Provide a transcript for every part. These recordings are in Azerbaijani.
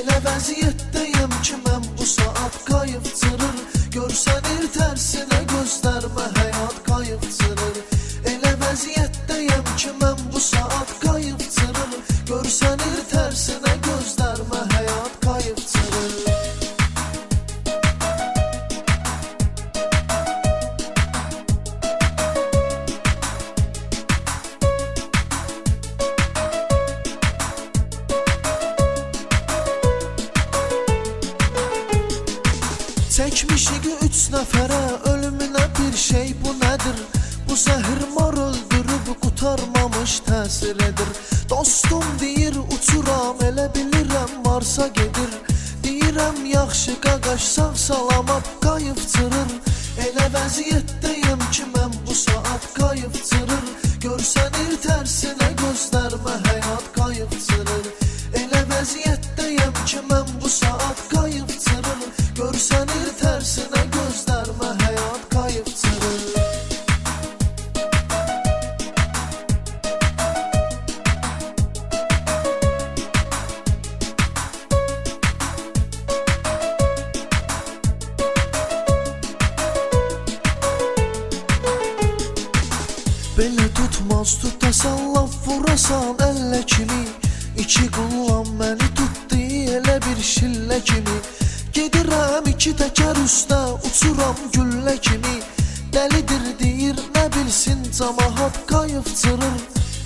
Elə vəziyyətdəyəm ki mən bu saat qayıqçırır. Görsənir tərsinə gözlərmə həyat qayıqçırır. Elə vəziyyətdəyəm ki mən bu saat qayıqçırır. Görsənir tərsinə gözlərmə həyat qayıqçırır. Çəkmişik 3 nəfərə ölümünə bir şey bu nədir? Bu zəhir mar öldürüb qutarmamış təsir edir. Dostum deyir uçuram elə bilirəm varsa gedir. Deyirəm yaxşı qaqaş sağ salamat qayıqçırır. Elə vəziyyətdəyəm ki mən bu saat qayıqçırır. Görsənir tərsinə gözlərmə həyat qayıqçırır. Elə vəziyyətdəyəm ki mən bu saat qayıqçırır. Görsənir tərsinə gözlərmə həyat qayıqçırır. Belə tutmaz tutasan laf vurasan əllə kimi. İki qullan məni tutdu elə bir şillə kimi. Gedirəm 2 təkər üstə uçuram güllə kimi. Dəlidir deyir nə bilsin camaat qayıqçırır.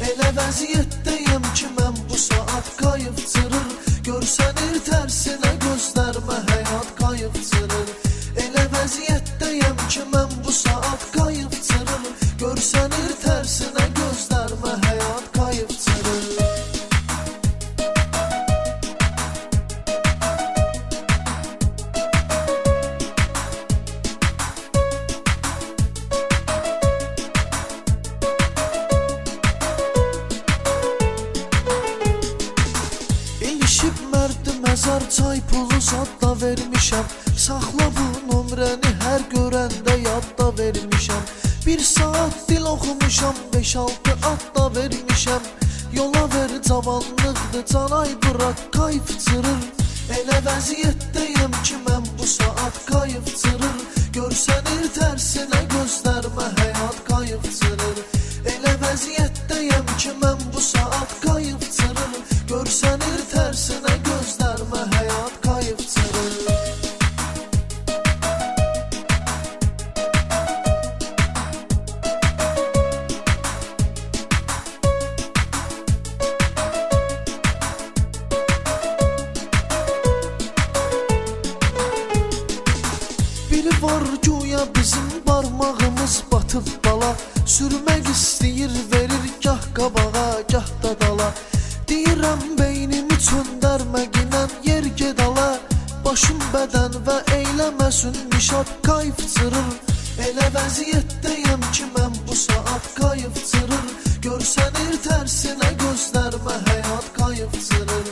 Elə vəziyyətdəyəm ki mən bu saat qayıqçırır. Görsənir tərsinə gözlərmə həyat qayıqçırır. Elə vəziyyətdəyəm ki mən bu saat qayıqçırır. Görsənir tərsinə gözlərmə həyat qayıqçırır. İlişib mərdi məzar çay pulu zadda vermişəm. Saxla bu nömrəni hər görəndə yadda vermişəm. 1 saat dil oxumuşam 5-6 adda vermişəm. Yola ver cavanlıqdır canay bırak qayıqçırır. Elə vəziyyətdəyəm ki mən bu saat qayıqçırır. Görsənir tərsinə gözlərmə həyat qayıqçırır. Elə vəziyyətdəyəm ki mən bu saat qayıqçırır. Görsənir tərsinə gözlərmə həyat qayıqçırır. Biri var güya bizim barmağımız batıb bala. Sürmək istəyir verir gah qabağa gah da dala. Deyirəm beynimi çöndərməginən yer gedala. Başım bədən və eyləməsin nişad qayıqçırır. Elə vəziyyətdəyəm ki mən bu saat qayıqçırır. Görsənir tərsinə gözlərmə həyat qayıqçırır.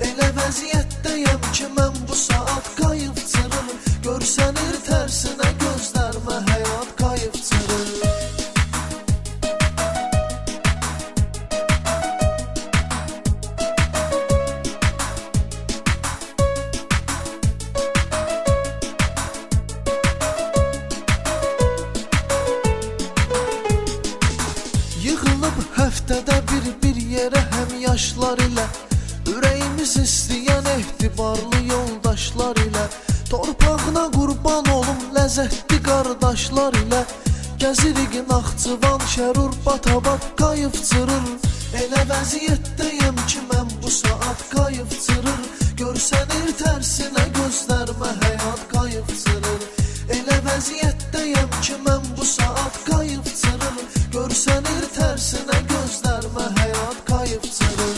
Elə vəziyyətdəyəm ki mən bu saat qayıqçırır. Görsənir tərsinə gözlərmə həyat qayıqçırır. Yığılıb həftədə bir yerə həm yaşlar ilə. Ürəyimiz istəyən ehtibarlı yoldaşlar ilə. Torpağına qurban olum ləzzətli qardaşlar ilə. Gəzirik Naxçıvan, Şərur, Batabad qayıqçırır. Elə vəziyyətdəyəm ki mən bu saat qayıqçırır. Görsənir tərsinə gözlərmə həyat qayıqçırır. Elə vəziyyətdəyəm ki mən bu saat qayıqçırır. Görsənir tərsinə gözlərmə həyat qayıqçırır.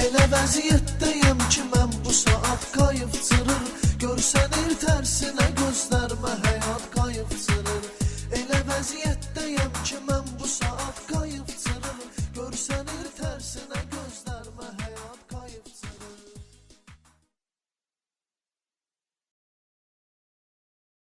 Elə vəziyyətdəyəm ki mən bu saat qayıqçırır. Görsənir tərsinə gözlərmə həyat qayıqçırır. Elə vəziyyətdəyəm ki mən bu saat